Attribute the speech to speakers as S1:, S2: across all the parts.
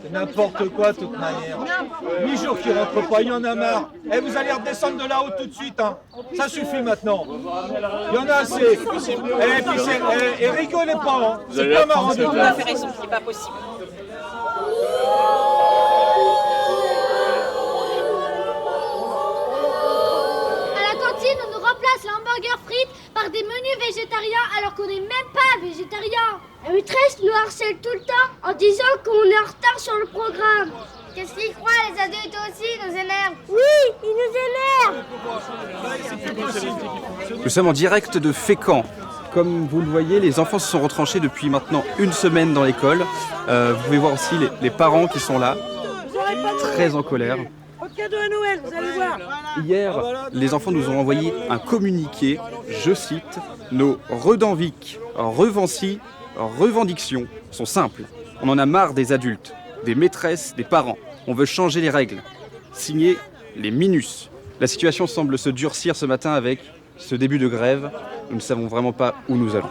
S1: C'est n'importe quoi, de toute manière. 8 jours qui rentrent pas, il y en a marre. Et vous allez redescendre de là-haut tout de suite, hein. Ça suffit maintenant. Il y en a assez. Et puis et rigolez pas, hein. C'est pas marrant de faire.
S2: C'est pas possible.
S3: On nous remplace l'hamburger frites par des menus végétariens alors qu'on n'est même pas végétarien. La maîtresse nous harcèle tout le temps en disant qu'on est en retard sur le programme. Qu'est-ce qu'ils croient, les adultes aussi nous énervent? Oui, ils nous énervent.
S4: Nous sommes en direct de Fécamp. Comme vous le voyez, les enfants se sont retranchés depuis maintenant une semaine dans l'école. Vous pouvez voir aussi les parents qui sont là, très en colère.
S5: Cadeau à Noël, vous allez voir.
S4: Hier, les enfants nous ont envoyé un communiqué, je cite, « Nos revendications sont simples. On en a marre des adultes, des maîtresses, des parents. On veut changer les règles. » Signé les Minus. La situation semble se durcir ce matin avec ce début de grève. Nous ne savons vraiment pas où nous allons.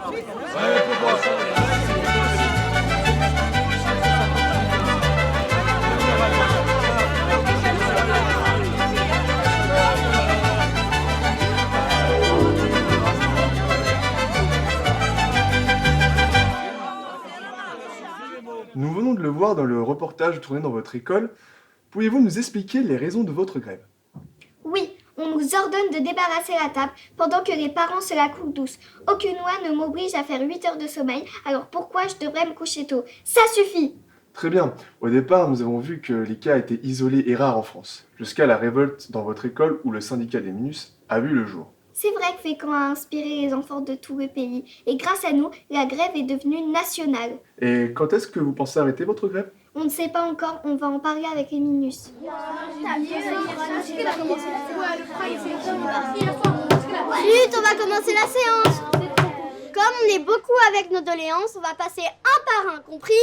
S6: Nous venons de le voir dans le reportage tourné dans votre école. Pouvez-vous nous expliquer les raisons de votre grève?
S3: Oui, on nous ordonne de débarrasser la table pendant que les parents se la coulent douce. Aucune loi ne m'oblige à faire 8 heures de sommeil, alors pourquoi je devrais me coucher tôt? Ça suffit!
S6: Très bien. Au départ, nous avons vu que les cas étaient isolés et rares en France, jusqu'à la révolte dans votre école où le syndicat des Minus a vu le jour.
S3: C'est vrai que Fécamp a inspiré les enfants de tout le pays. Et grâce à nous, la grève est devenue nationale.
S6: Et quand est-ce que vous pensez arrêter votre grève?
S3: On ne sait pas encore, on va en parler avec les Minus.
S7: Chut, on va commencer la séance. Comme on est beaucoup avec nos doléances, on va passer un par un, compris?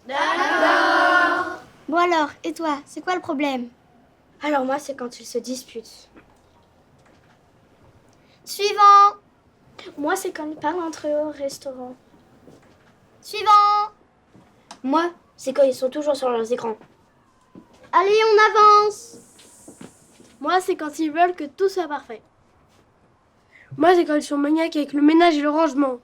S3: D'accord. Bon alors, et toi, c'est quoi le problème?
S7: Alors moi, c'est quand ils se disputent.
S3: Suivant.
S7: Moi, c'est quand ils parlent entre eux au restaurant.
S3: Suivant.
S7: Moi, c'est quand ils sont toujours sur leurs écrans.
S3: Allez, on avance.
S8: Moi, c'est quand ils veulent que tout soit parfait. Moi, c'est quand ils sont maniaques avec le ménage et le rangement.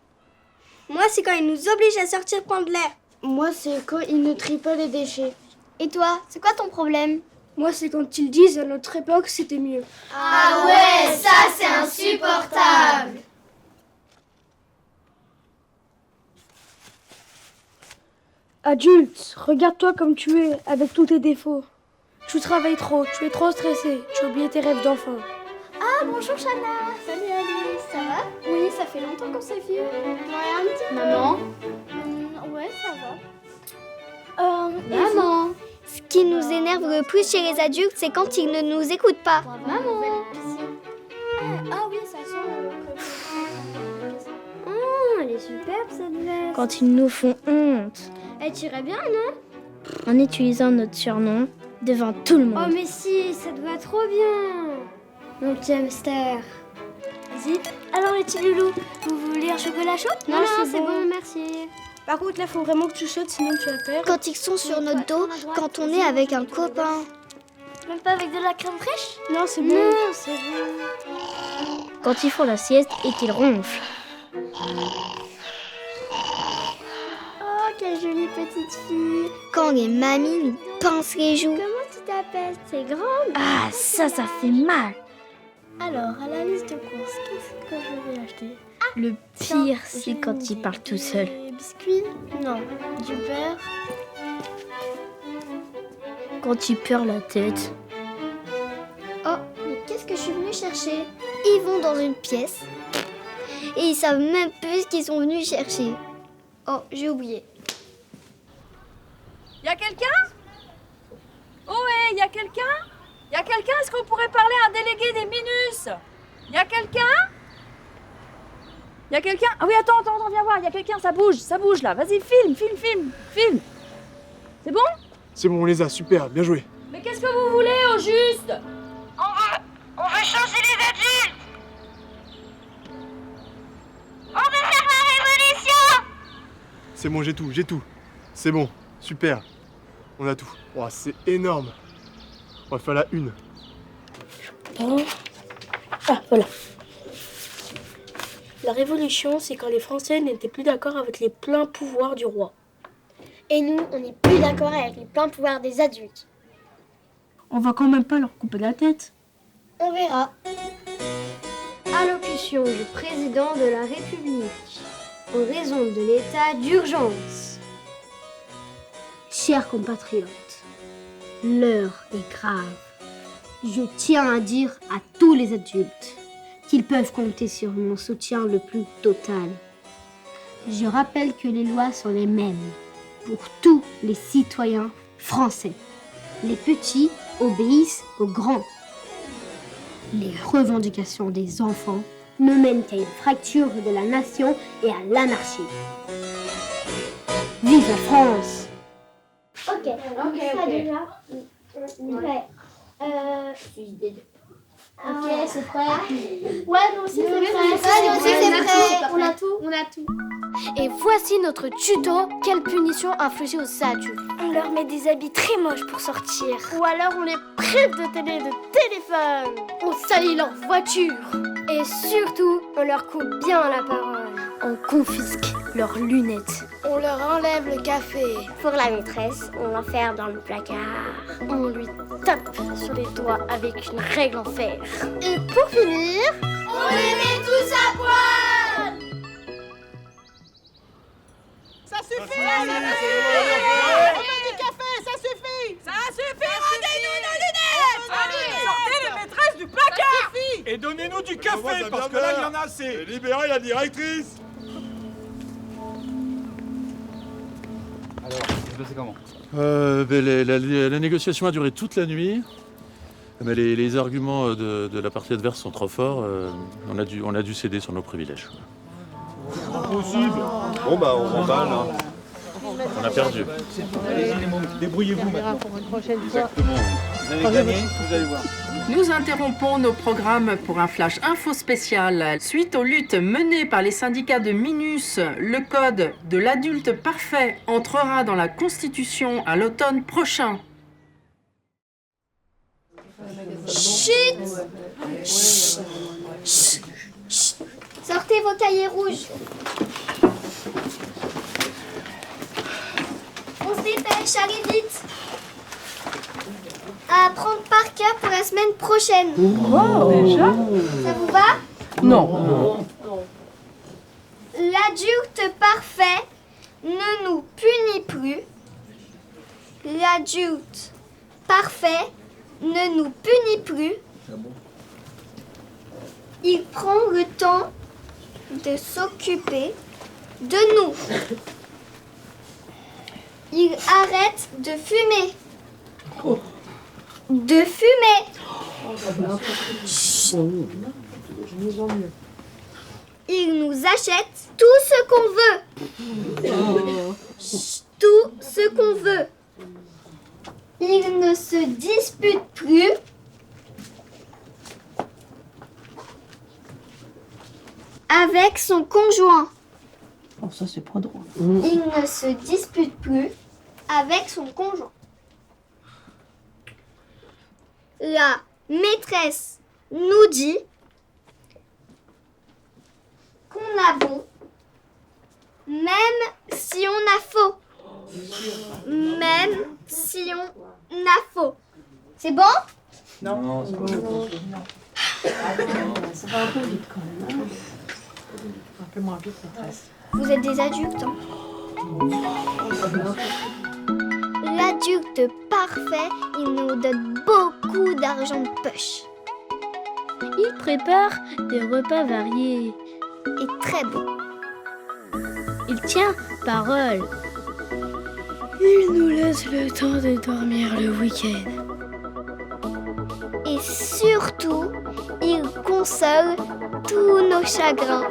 S7: Moi, c'est quand ils nous obligent à sortir prendre l'air.
S8: Moi, c'est quand ils nous trient pas les déchets.
S3: Et toi, c'est quoi ton problème?
S8: Moi, c'est quand ils disent à notre époque c'était mieux.
S3: Ah ouais, ça c'est insupportable.
S8: Adulte, regarde-toi comme tu es, avec tous tes défauts. Tu travailles trop, tu es trop stressé, tu as oublié tes rêves d'enfant.
S3: Ah, bonjour Chana. Salut Alice, ça va? Oui, ça fait longtemps qu'on s'est vu. Ouais, un petit peu.
S8: Maman?
S3: Ouais, ça va. Maman.
S7: Ce qui nous énerve le plus chez les adultes, c'est quand ils ne nous écoutent pas.
S3: Maman. Ah oui, ça sent
S7: Elle est superbe cette veste.
S8: Quand ils nous font honte.
S3: Elle tirait bien, non?
S8: En utilisant notre surnom devant tout le
S3: Oh
S8: monde.
S3: mais si, ça te va trop bien. Mon petit hamster.
S8: Vas-y. Alors les petits loulous, vous voulez un chocolat chaud?
S3: Non, c'est bon, merci.
S8: Par contre, là, faut vraiment que tu sautes, sinon tu vas perdre.
S7: Quand ils sont sur notre dos, quand on est avec un copain.
S3: Même pas avec de la crème fraîche?
S8: Non, c'est bon.
S3: Non, c'est bon.
S8: Quand ils font la sieste et qu'ils ronflent.
S3: Oh, quelle jolie petite fille.
S7: Quand les mamies nous pincent les joues.
S3: Comment tu t'appelles? C'est grande?
S8: Ah, ça fait mal.
S3: Alors, à la liste de courses, qu'est-ce que je vais acheter?
S8: Le pire, c'est quand ils parlent tout seuls.
S3: Des biscuits? Non. Du beurre?
S8: Quand ils pleurent la tête.
S7: Oh, mais qu'est-ce que je suis venue chercher? Ils vont dans une pièce et ils savent même plus ce qu'ils sont venus chercher. Oh, j'ai oublié.
S2: Y'a quelqu'un? Ohé, y'a quelqu'un? Y'a quelqu'un? Est-ce qu'on pourrait parler à un délégué des Minus? Y'a quelqu'un? Y'a quelqu'un? Ah oui, attends, viens voir, y'a quelqu'un, ça bouge là. Vas-y, filme. C'est bon?
S6: C'est bon, on les a, super, bien joué.
S2: Mais qu'est-ce que vous voulez au juste?
S9: On veut changer les adultes. On veut faire la révolution.
S6: C'est bon, j'ai tout. C'est bon, super. On a tout. Ouah, c'est énorme. On va faire la une.
S8: Ah, voilà. La Révolution, c'est quand les Français n'étaient plus d'accord avec les pleins pouvoirs du roi.
S7: Et nous, on n'est plus d'accord avec les pleins pouvoirs des adultes.
S8: On va quand même pas leur couper la tête.
S7: On verra.
S3: Allocution du président de la République en raison de l'état d'urgence. Chers compatriotes, l'heure est grave. Je tiens à dire à tous les adultes qu'ils peuvent compter sur mon soutien le plus total. Je rappelle que les lois sont les mêmes pour tous les citoyens français. Les petits obéissent aux grands. Les revendications des enfants ne mènent qu'à une fracture de la nation et à l'anarchie. Vive la France!
S7: Ok, ça déjà. Ouais. Ok, c'est prêt. Ouais, nous aussi c'est prêt. Nous aussi c'est prêt. On a tout. Et voici notre tuto. Quelle punition infliger aux adultes? On leur met des habits très moches pour sortir.
S8: Ou alors on les prive de télé, de téléphone.
S3: On salit leur voiture. Et surtout, on leur coupe bien la parole. On confisque leurs lunettes.
S8: On leur enlève le café.
S7: Pour la maîtresse, on l'enferme dans le placard.
S3: On lui tape sur les doigts avec une règle en fer.
S8: Et pour finir,
S3: On les met tous à poil!
S5: Ça suffit, ça suffit. On met du café, ça suffit. Ça suffit, rendez-nous nos lunettes. Sortez les maîtresses du placard.
S1: Et donnez-nous du café, parce que là, il y en a assez.
S10: Libérez la directrice.
S4: Alors, ça s'est passé comment?
S10: La négociation a duré toute la nuit. Mais les arguments de la partie adverse sont trop forts. On a dû céder sur nos privilèges.
S1: Impossible. Bon, bah, on remballe. Hein.
S10: On a perdu.
S1: Allez, débrouillez-vous maintenant. Exactement. Vous allez gagner, vous allez voir.
S5: Nous interrompons nos programmes pour un flash info spécial. Suite aux luttes menées par les syndicats de Minus, le code de l'adulte parfait entrera dans la Constitution à l'automne prochain.
S7: Chut. Sortez vos cahiers rouges. On se dépêche, allez vite. À apprendre par cœur pour la semaine prochaine.
S5: Déjà ?
S7: Ça vous va?
S5: Non.
S7: L'adulte parfait ne nous punit plus. L'adulte parfait ne nous punit plus. Il prend le temps de s'occuper de nous. Il arrête de fumer. De fumer. Il nous achète tout ce qu'on veut. Tout ce qu'on veut. Il ne se dispute plus. Avec son conjoint.
S5: Oh, ça c'est pas drôle.
S7: Il ne se dispute plus avec son conjoint. La maîtresse nous dit qu'on a bon, même si on a faux. Même si on a faux. C'est bon?
S1: Non, c'est pas bon.
S5: Ça va un peu vite quand même. Hein. Un peu moins vite, maîtresse.
S7: Vous êtes des adultes. Hein? L'adulte parfait, il nous donne beaucoup d'argent de poche.
S3: Il prépare des repas variés.
S7: Et très beau.
S3: Il tient parole. Il nous laisse le temps de dormir le week-end.
S7: Et surtout, il console tous nos chagrins.